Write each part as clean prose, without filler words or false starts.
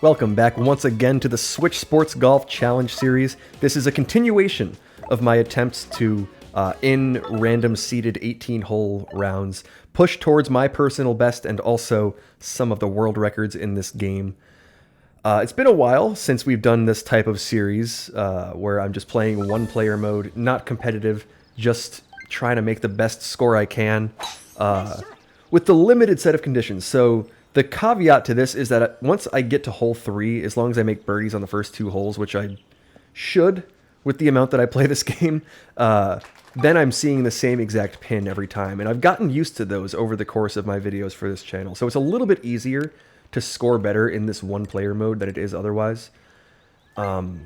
Welcome back once again to the Switch Sports Golf Challenge Series. This is a continuation of my attempts to, in random seeded 18-hole rounds, push towards my personal best and also some of the world records in this game. It's been a while since we've done this type of series where I'm just playing one-player mode, not competitive, just trying to make the best score I can with the limited set of conditions. So the caveat to this is that once I get to hole 3, as long as I make birdies on the first 2 holes, which I should with the amount that I play this game, then I'm seeing the same exact pin every time. And I've gotten used to those over the course of my videos for this channel. So it's a little bit easier to score better in this one-player mode than it is otherwise. But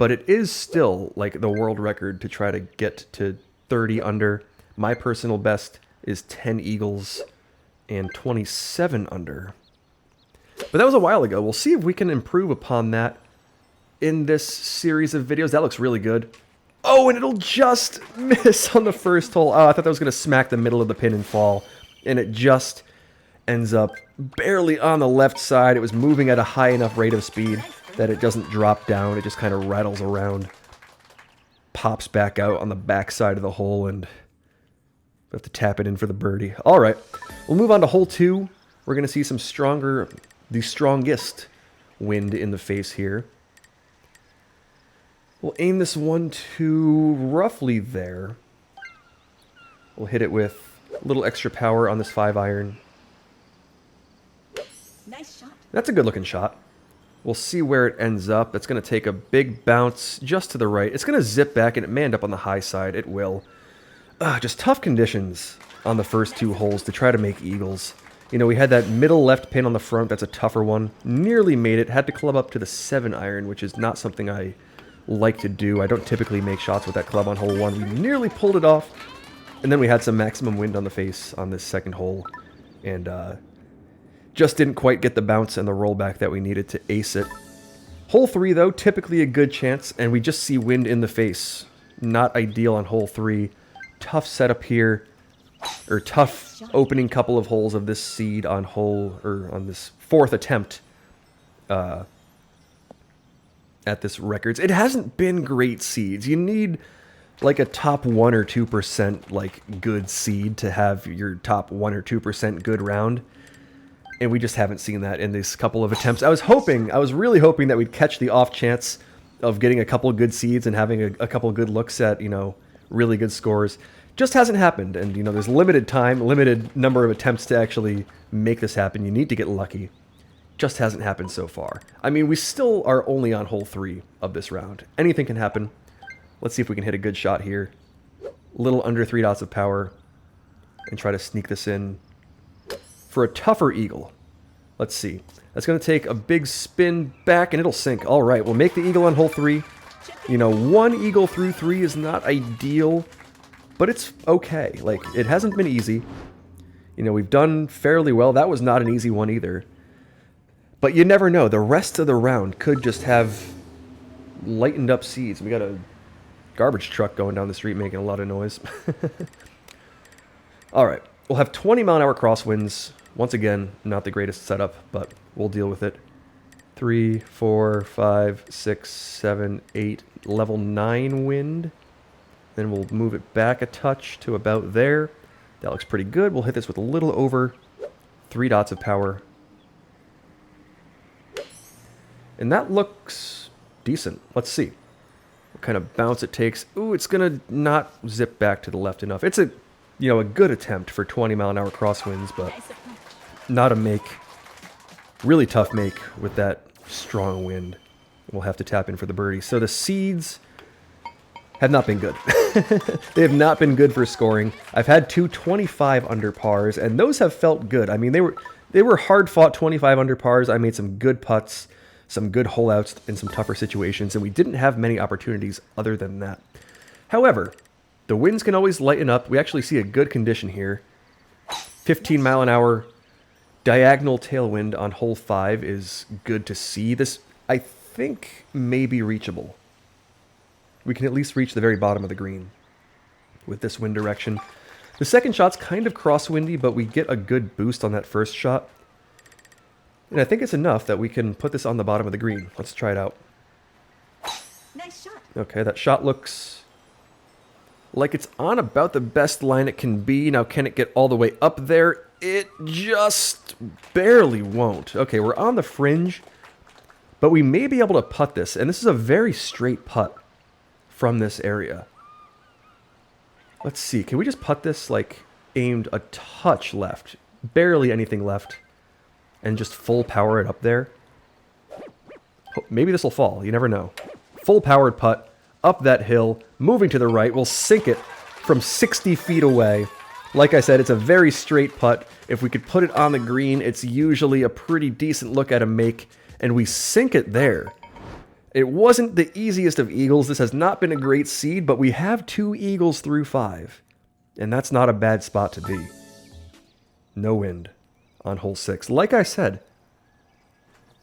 it is still like the world record to try to get to 30 under. My personal best is 10 eagles and 27 under. But that was a while ago. We'll see if we can improve upon that in this series of videos. That looks really good. Oh, and it'll just miss on the first hole. Oh, I thought that was going to smack the middle of the pin and fall. And it just ends up barely on the left side. It was moving at a high enough rate of speed that it doesn't drop down. It just kind of rattles around, pops back out on the back side of the hole, and we have to tap it in for the birdie. All right, we'll move on to hole 2. We're going to see some the strongest wind in the face here. We'll aim this one to roughly there. We'll hit it with a little extra power on this 5-iron. Nice shot. That's a good looking shot. We'll see where it ends up. It's going to take a big bounce just to the right. It's going to zip back, and it may end up on the high side. It will. Just tough conditions on the first 2 holes to try to make eagles. You know, we had that middle left pin on the front. That's a tougher one. Nearly made it. Had to club up to the 7-iron, which is not something I like to do. I don't typically make shots with that club on hole 1. We nearly pulled it off. And then we had some maximum wind on the face on this second hole. And just didn't quite get the bounce and the rollback that we needed to ace it. Hole 3, though, typically a good chance. And we just see wind in the face. Not ideal on hole 3. Tough setup here, or tough opening couple of holes of this seed on on this 4th attempt at this records. It hasn't been great seeds. You need like a top 1 or 2% like good seed to have your top 1 or 2% good round, and we just haven't seen that in these couple of attempts. I was really hoping that we'd catch the off chance of getting a couple of good seeds and having a couple of good looks at, you know, really good scores. Just hasn't happened, and you know, there's limited time, limited number of attempts to actually make this happen. You need to get lucky. Just hasn't happened so far. I mean, we still are only on hole 3 of this round. Anything can happen. Let's see if we can hit a good shot here. A little under 3 dots of power, and try to sneak this in for a tougher eagle. Let's see. That's going to take a big spin back, and it'll sink. All right, we'll make the eagle on hole 3. You know, 1 eagle through 3 is not ideal, but it's okay. Like, it hasn't been easy. You know, we've done fairly well. That was not an easy one either. But you never know. The rest of the round could just have lightened up seeds. We got a garbage truck going down the street making a lot of noise. All right. We'll have 20-mile-an-hour crosswinds. Once again, not the greatest setup, but we'll deal with it. 3, 4, 5, 6, 7, 8. Level 9 wind. Then we'll move it back a touch to about there. That looks pretty good. We'll hit this with a little over 3 dots of power. And that looks decent. Let's see what kind of bounce it takes. Ooh, it's going to not zip back to the left enough. It's a good attempt for 20-mile-an-hour crosswinds, but not a make. Really tough make with that strong wind. We'll have to tap in for the birdie. So the seeds have not been good. They have not been good for scoring. I've had 2 25 under pars, and those have felt good. I mean, they were hard-fought 25 under pars. I made some good putts, some good hole-outs in some tougher situations, and we didn't have many opportunities other than that. However, the winds can always lighten up. We actually see a good condition here. 15-mile-an-hour diagonal tailwind on hole 5 is good to see. This, I think, may be reachable. We can at least reach the very bottom of the green with this wind direction. The second shot's kind of crosswindy, but we get a good boost on that first shot. And I think it's enough that we can put this on the bottom of the green. Let's try it out. Nice shot. Okay, that shot looks like it's on about the best line it can be. Now, can it get all the way up there? It just barely won't. Okay, we're on the fringe, but we may be able to putt this. And this is a very straight putt from this area. Let's see. Can we just putt this, like, aimed a touch left? Barely anything left. And just full power it up there? Maybe this will fall. You never know. Full powered putt. Up that hill. Moving to the right. We'll sink it from 60 feet away. Like I said, it's a very straight putt. If we could put it on the green, it's usually a pretty decent look at a make. And we sink it there. It wasn't the easiest of eagles. This has not been a great seed, but we have 2 eagles through 5. And that's not a bad spot to be. No wind on hole 6. Like I said,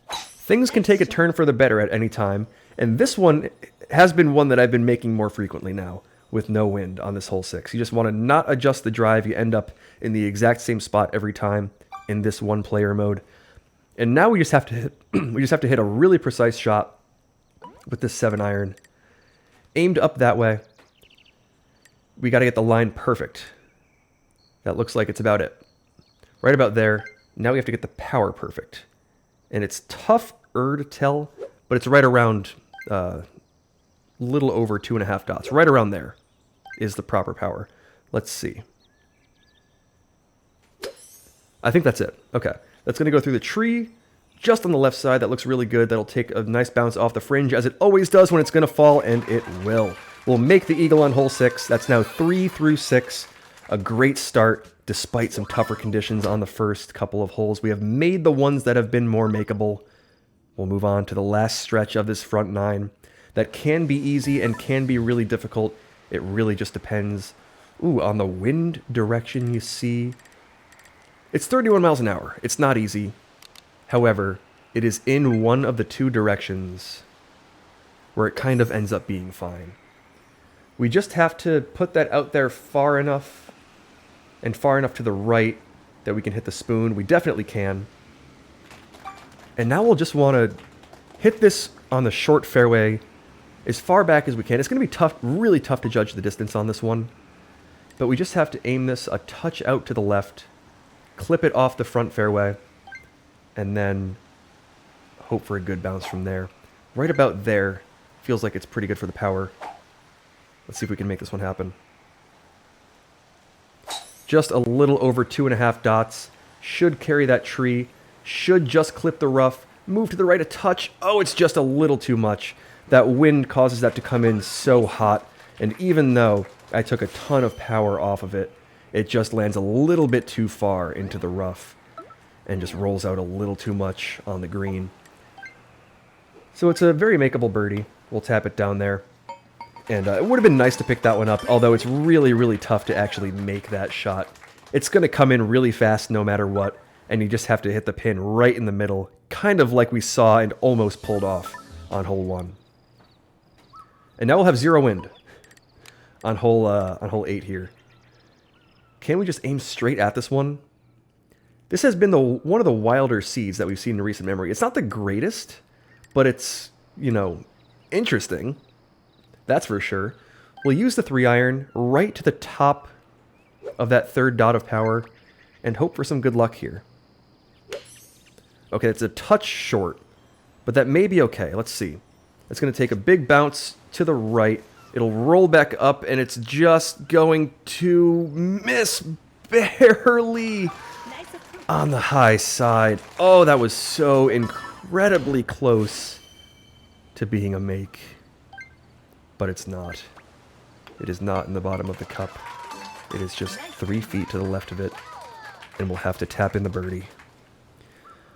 things can take a turn for the better at any time. And this one has been one that I've been making more frequently now with no wind on this hole 6. You just want to not adjust the drive. You end up in the exact same spot every time in this one player mode. And now we just have to hit, hit a really precise shot with this 7-iron. Aimed up that way. We got to get the line perfect. That looks like it's about it. Right about there. Now we have to get the power perfect. And it's tougher to tell, but it's right around little over 2.5 dots. Right around there is the proper power. Let's see. I think that's it. Okay. That's going to go through the tree. Just on the left side, that looks really good. That'll take a nice bounce off the fringe, as it always does when it's going to fall, and it will. We'll make the eagle on hole 6. That's now 3 through 6. A great start, despite some tougher conditions on the first couple of holes. We have made the ones that have been more makeable. We'll move on to the last stretch of this front 9. That can be easy and can be really difficult. It really just depends. Ooh, on the wind direction, you see. It's 31 miles an hour. It's not easy. However, it is in one of the 2 directions where it kind of ends up being fine. We just have to put that out there far enough and far enough to the right that we can hit the spoon. We definitely can. And now we'll just want to hit this on the short fairway as far back as we can. It's going to be tough, really tough to judge the distance on this one. But we just have to aim this a touch out to the left, clip it off the front fairway, and then hope for a good bounce from there. Right about there feels like it's pretty good for the power. Let's see if we can make this one happen. Just a little over 2.5 dots. Should carry that tree. Should just clip the rough. Move to the right a touch. Oh, it's just a little too much. That wind causes that to come in so hot. And even though I took a ton of power off of it, it just lands a little bit too far into the rough and just rolls out a little too much on the green. So it's a very makeable birdie. We'll tap it down there. And it would have been nice to pick that one up, although it's really, really tough to actually make that shot. It's going to come in really fast no matter what, and you just have to hit the pin right in the middle, kind of like we saw and almost pulled off on hole 1. And now we'll have 0 wind on hole 8 here. Can we just aim straight at this one? This has been one of the wilder seeds that we've seen in recent memory. It's not the greatest, but it's, you know, interesting. That's for sure. We'll use the 3-iron right to the top of that 3rd dot of power and hope for some good luck here. Okay, it's a touch short, but that may be okay. Let's see. It's going to take a big bounce to the right. It'll roll back up, and it's just going to miss barely on the high side. Oh, that was so incredibly close to being a make. But it's not. It is not in the bottom of the cup. It is just 3 feet to the left of it. And we'll have to tap in the birdie.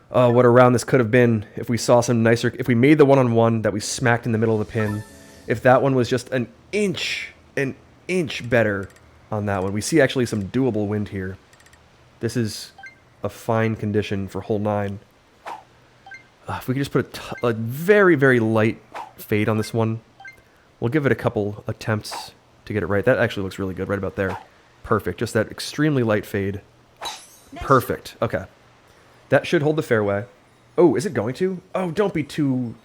Oh, what a round this could have been if we saw some nicer... If we made the one-on-one that we smacked in the middle of the pin. If that one was just an inch better on that one. We see actually some doable wind here. This is a fine condition for hole 9. If we could just put a very, very light fade on this one. We'll give it a couple attempts to get it right. That actually looks really good right about there. Perfect. Just that extremely light fade. Perfect. Okay. That should hold the fairway. Oh, is it going to? Oh, don't be too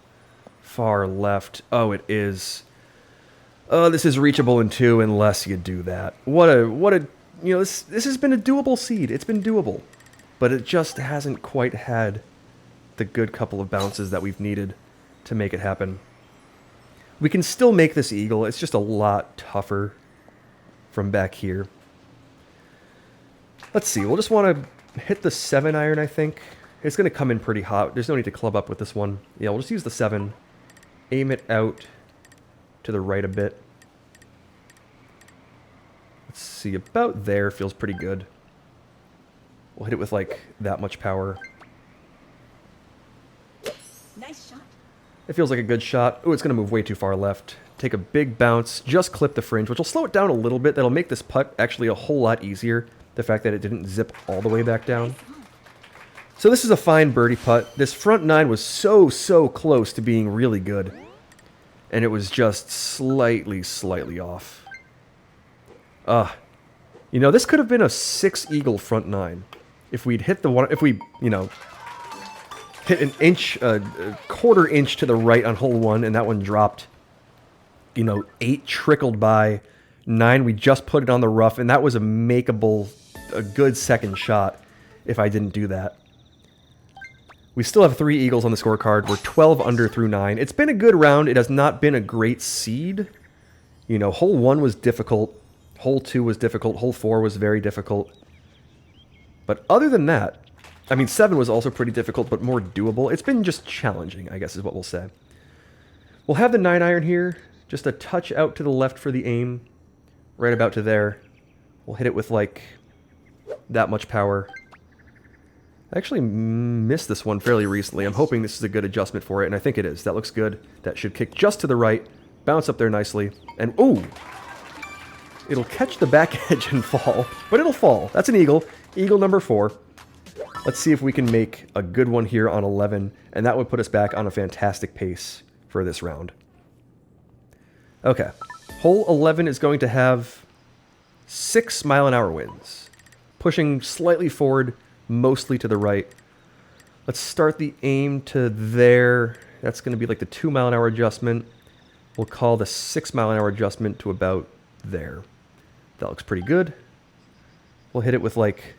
far left. Oh, it is. Oh, this is reachable in 2 unless you do that. What a, you know, this has been a doable seed. It's been doable. But it just hasn't quite had the good couple of bounces that we've needed to make it happen. We can still make this eagle. It's just a lot tougher from back here. Let's see. We'll just want to hit the 7 iron, I think. It's going to come in pretty hot. There's no need to club up with this one. Yeah, we'll just use the 7. Aim it out to the right a bit. Let's see. About there feels pretty good. We'll hit it with, like, that much power. Nice shot. It feels like a good shot. Oh, it's going to move way too far left. Take a big bounce. Just clip the fringe, which will slow it down a little bit. That'll make this putt actually a whole lot easier. The fact that it didn't zip all the way back down. So this is a fine birdie putt. This front 9 was so close to being really good. And it was just slightly off. You know, this could have been a 6 eagle front 9. If we'd hit the one, if we, you know, hit an inch, a quarter inch to the right on hole 1, and that one dropped, you know, 8 trickled by, 9 we just put it on the rough, and that was a makeable, a good second shot if I didn't do that. We still have 3 eagles on the scorecard. We're 12 under through 9. It's been a good round. It has not been a great seed. You know, hole 1 was difficult. Hole 2 was difficult. Hole 4 was very difficult. But other than that, I mean, 7 was also pretty difficult, but more doable. It's been just challenging, I guess is what we'll say. We'll have the 9 iron here. Just a touch out to the left for the aim. Right about to there. We'll hit it with, like, that much power. I actually missed this one fairly recently. I'm hoping this is a good adjustment for it, and I think it is. That looks good. That should kick just to the right. Bounce up there nicely. And, ooh! It'll catch the back edge and fall. But it'll fall. That's an eagle. Eagle number 4. Let's see if we can make a good one here on 11, and that would put us back on a fantastic pace for this round. Okay. Hole 11 is going to have 6 mile-an-hour winds. Pushing slightly forward, mostly to the right. Let's start the aim to there. That's going to be like the 2 mile-an-hour adjustment. We'll call the 6 mile-an-hour adjustment to about there. That looks pretty good. We'll hit it with like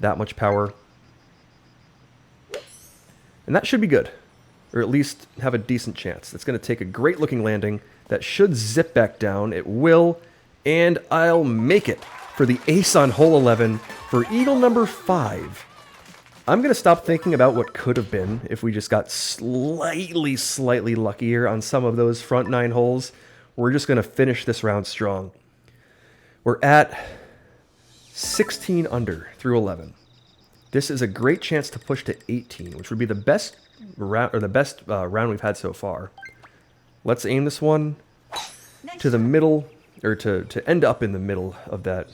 that much power. And that should be good. Or at least have a decent chance. That's going to take a great looking landing. That should zip back down. It will. And I'll make it for the ace on hole 11 for eagle number 5. I'm going to stop thinking about what could have been if we just got slightly luckier on some of those front 9 holes. We're just going to finish this round strong. We're at 16 under through 11. This is a great chance to push to 18, which would be the best round, or the best round we've had so far. Let's aim this one to the middle, or to end up in the middle of that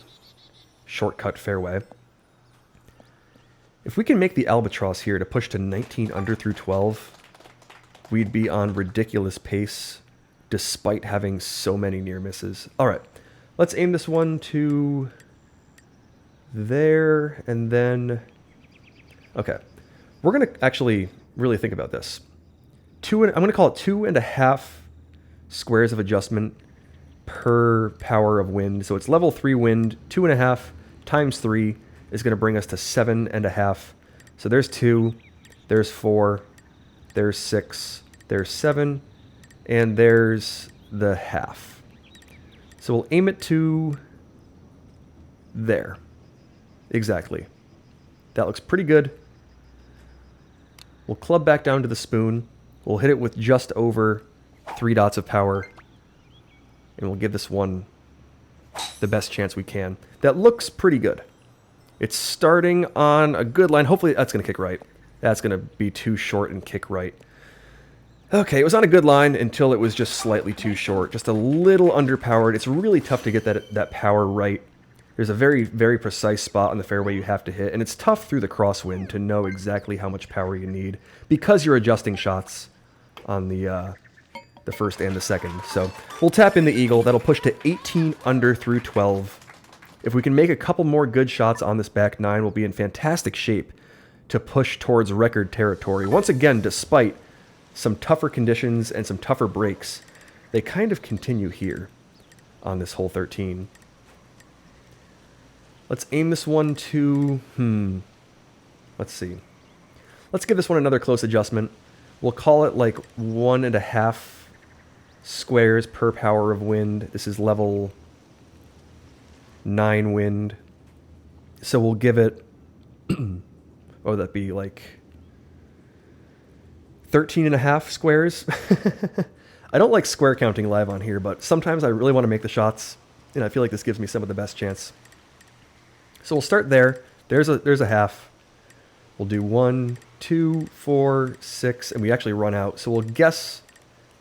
shortcut fairway. If we can make the albatross here to push to 19 under through 12, we'd be on ridiculous pace despite having so many near misses. All right, let's aim this one to there, and then... Okay, we're going to actually really think about this. I'm going to call it 2.5 squares of adjustment per power of wind. So it's level 3 wind, 2.5 times 3 is going to bring us to 7.5. So there's 2, there's 4, there's 6, there's 7, and there's the half. So we'll aim it to there. Exactly. That looks pretty good. We'll club back down to the spoon. We'll hit it with just over 3 dots of power. And we'll give this one the best chance we can. That looks pretty good. It's starting on a good line. Hopefully that's going to kick right. That's going to be too short and kick right. Okay, it was on a good line until it was just slightly too short. Just a little underpowered. It's really tough to get that power right. There's a very precise spot on the fairway you have to hit, and it's tough through the crosswind to know exactly how much power you need because you're adjusting shots on the first and the second. So we'll tap in the eagle. That'll push to 18 under through 12. If we can make a couple more good shots on this back 9, we'll be in fantastic shape to push towards record territory. Once again, despite some tougher conditions and some tougher breaks, they kind of continue here on this hole 13. Let's aim this one to, let's see. Let's give this one another close adjustment. We'll call it like 1.5 squares per power of wind. This is level 9 wind. So we'll give it, oh, that'd be like 13.5 squares. I don't like square counting live on here, but sometimes I really want to make the shots, and I feel like this gives me some of the best chance. So we'll start there. There's a half. We'll do 1, 2, 4, 6, and we actually run out. So we'll guess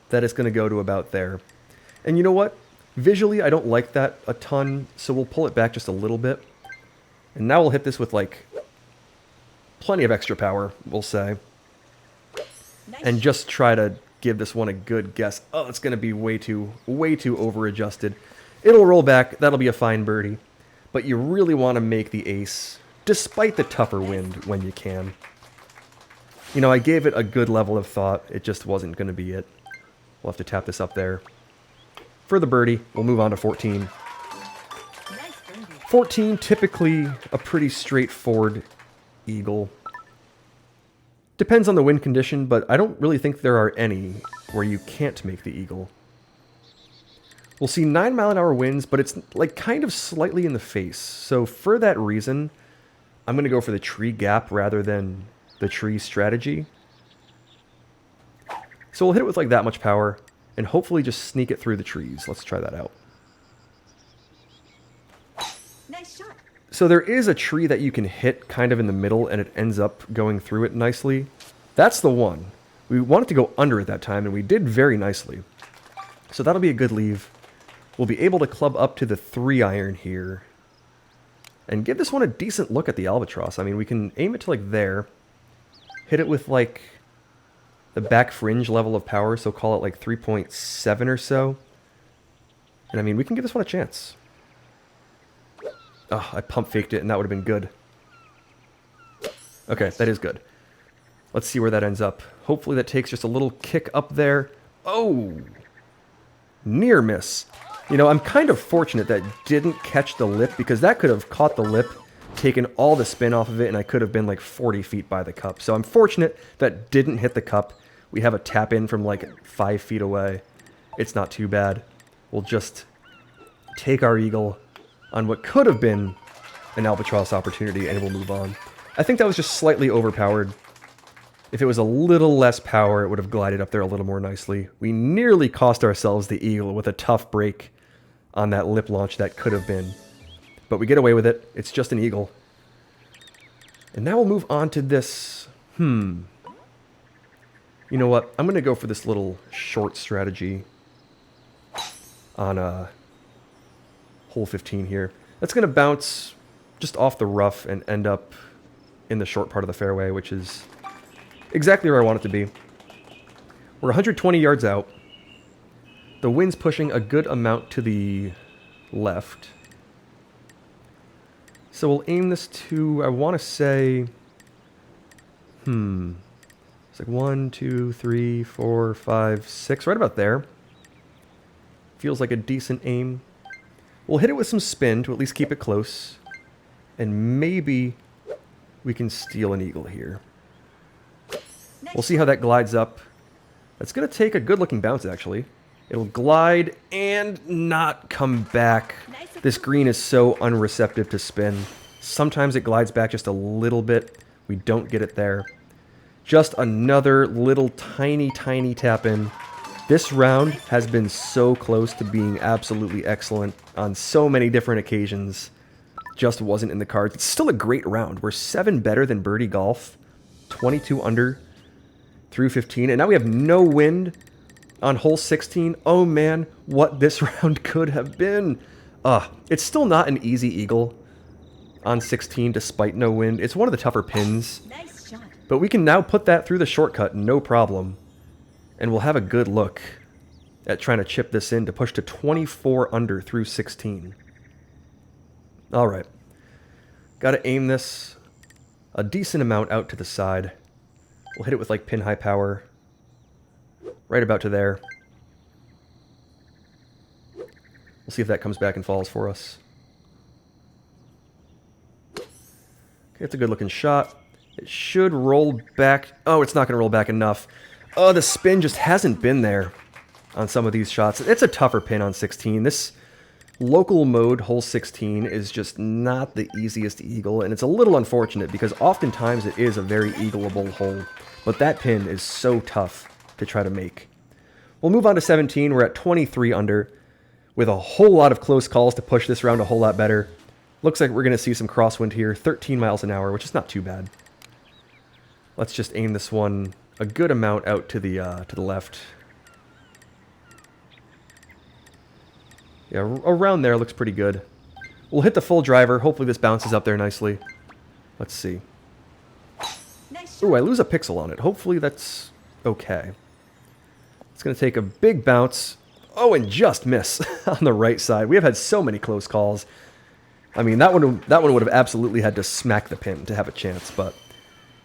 that it's going to go to about there. And you know what? Visually, I don't like that a ton, so we'll pull it back just a little bit. And now we'll hit this with like plenty of extra power, we'll say. Nice. And just try to give this one a good guess. Oh, it's going to be way too over adjusted. It'll roll back. That'll be a fine birdie. But you really want to make the ace, despite the tougher wind, when you can. You know, I gave it a good level of thought. It just wasn't going to be it. We'll have to tap this up there. For the birdie, we'll move on to 14. Nice birdie. 14, typically a pretty straightforward eagle. Depends on the wind condition, but I don't really think there are any where you can't make the eagle. We'll see 9-mile-an-hour winds, but it's like kind of slightly in the face. So for that reason, I'm going to go for the tree gap rather than the tree strategy. So we'll hit it with like that much power and hopefully just sneak it through the trees. Let's try that out. Nice shot. So there is a tree that you can hit kind of in the middle and it ends up going through it nicely. That's the one. We wanted to go under at that time and we did very nicely. So that'll be a good leave. We'll be able to club up to the 3-iron here and give this one a decent look at the albatross. I mean, we can aim it to like there, hit it with like the back fringe level of power, so call it like 3.7 or so. And I mean, we can give this one a chance. Oh, I pump faked it and that would have been good. Okay, that is good. Let's see where that ends up. Hopefully that takes just a little kick up there. Oh! Near miss. You know, I'm kind of fortunate that didn't catch the lip because that could have caught the lip, taken all the spin off of it, and I could have been like 40 feet by the cup. So I'm fortunate that didn't hit the cup. We have a tap in from like 5 feet away. It's not too bad. We'll just take our eagle on what could have been an albatross opportunity and we'll move on. I think that was just slightly overpowered. If it was a little less power, it would have glided up there a little more nicely. We nearly cost ourselves the eagle with a tough break on that lip launch that could have been. But we get away with it. It's just an eagle. And now we'll move on to this. You know what? I'm going to go for this little short strategy on hole 15 here. That's going to bounce just off the rough and end up in the short part of the fairway, which is exactly where I want it to be. We're 120 yards out. The wind's pushing a good amount to the left. So we'll aim this to, I want to say, it's like 1, 2, 3, 4, 5, 6, right about there. Feels like a decent aim. We'll hit it with some spin to at least keep it close. And maybe we can steal an eagle here. Nice. We'll see how that glides up. That's going to take a good-looking bounce, actually. It'll glide and not come back. Nice. This green is so unreceptive to spin. Sometimes it glides back just a little bit. We don't get it there. Just another little tiny tap in. This round has been so close to being absolutely excellent on so many different occasions. Just wasn't in the cards. It's still a great round. We're 7 better than birdie golf. 22 under through 15. And now we have no wind on hole 16. Oh man, what this round could have been. It's still not an easy eagle on 16 despite no wind. It's one of the tougher pins. Nice shot. But we can now put that through the shortcut, no problem. And we'll have a good look at trying to chip this in to push to 24 under through 16. Alright. Got to aim this a decent amount out to the side. We'll hit it with like pin high power. Right about to there. We'll see if that comes back and falls for us. Okay, it's a good looking shot. It should roll back. Oh, it's not going to roll back enough. Oh, the spin just hasn't been there on some of these shots. It's a tougher pin on 16. This local mode, hole 16, is just not the easiest eagle, and it's a little unfortunate because oftentimes it is a very eagleable hole, but that pin is so tough to try to make. We'll move on to 17. We're at 23 under, with a whole lot of close calls to push this round a whole lot better. Looks like we're going to see some crosswind here, 13 miles an hour, which is not too bad. Let's just aim this one a good amount out to the left. Yeah, around there looks pretty good. We'll hit the full driver. Hopefully this bounces up there nicely. Let's see. Nice Ooh, shot. I lose a pixel on it. Hopefully that's okay. It's going to take a big bounce. Oh, and just miss on the right side. We have had so many close calls. I mean, that one would have absolutely had to smack the pin to have a chance. But,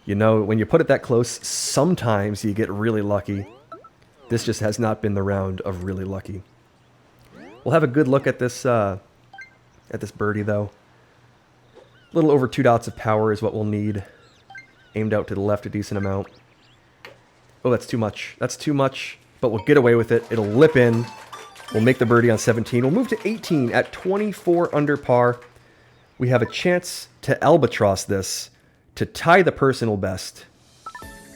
you know, when you put it that close, sometimes you get really lucky. This just has not been the round of really lucky. We'll have a good look at this birdie, though. A little over 2 dots of power is what we'll need. Aimed out to the left a decent amount. Oh, that's too much. That's too much, but we'll get away with it. It'll lip in. We'll make the birdie on 17. We'll move to 18 at 24 under par. We have a chance to albatross this, to tie the personal best.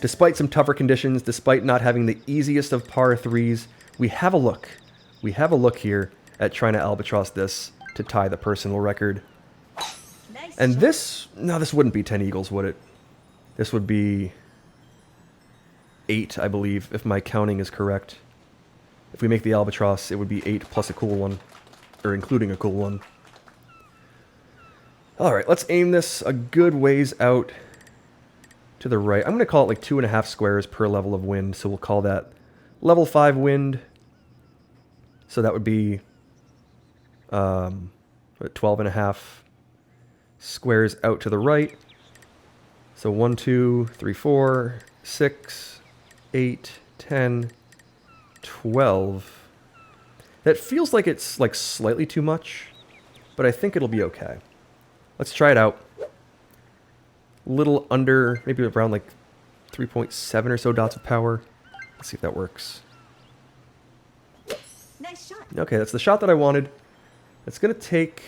Despite some tougher conditions, despite not having the easiest of par threes, we have a look. We have a look here at trying to albatross this to tie the personal record. Nice And shot. this wouldn't be 10 eagles, would it? This would be 8, I believe, if my counting is correct. If we make the albatross, it would be 8 plus a cool one, or including a cool one. All right, let's aim this a good ways out to the right. I'm going to call it like 2.5 squares per level of wind, so we'll call that level 5 wind. So that would be 12.5 squares out to the right. So 1, 2, 3, 4, 6, 8, 10, 12. That feels like it's like slightly too much, but I think it'll be okay. Let's try it out. Little under, maybe around like 3.7 or so dots of power. Let's see if that works. Nice shot. Okay, that's the shot that I wanted. It's going to take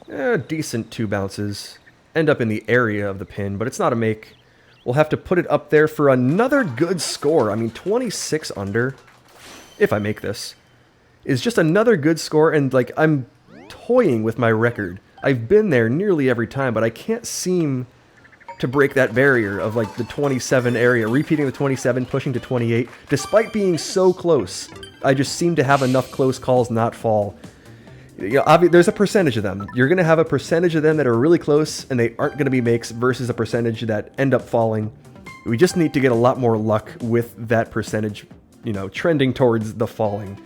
a decent 2 bounces. End up in the area of the pin, but it's not a make. We'll have to put it up there for another good score. I mean, 26 under, if I make this, is just another good score. And like, I'm toying with my record. I've been there nearly every time, but I can't seem to break that barrier of like the 27 area, repeating the 27, pushing to 28, despite being so close. I just seem to have enough close calls not fall. You know, there's a percentage of them. You're going to have a percentage of them that are really close and they aren't going to be makes versus a percentage that end up falling. We just need to get a lot more luck with that percentage, you know, trending towards the falling.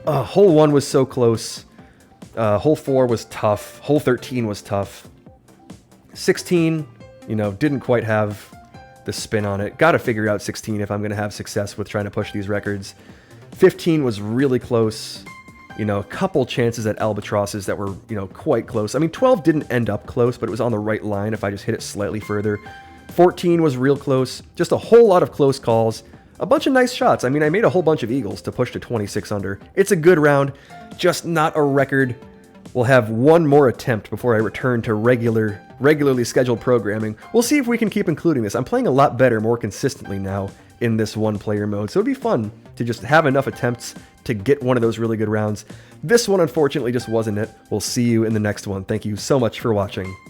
Hole 1 was so close. Hole 4 was tough. Hole 13 was tough. 16, you know, didn't quite have the spin on it. Got to figure out 16 if I'm going to have success with trying to push these records. 15 was really close. You know, a couple chances at albatrosses that were, you know, quite close. I mean, 12 didn't end up close, but it was on the right line if I just hit it slightly further. 14 was real close. Just a whole lot of close calls. A bunch of nice shots. I mean, I made a whole bunch of eagles to push to 26 under. It's a good round, just not a record. We'll have one more attempt before I return to regularly scheduled programming. We'll see if we can keep including this. I'm playing a lot better, more consistently now in this one-player mode, so it'd be fun to just have enough attempts to get one of those really good rounds. This one, unfortunately, just wasn't it. We'll see you in the next one. Thank you so much for watching.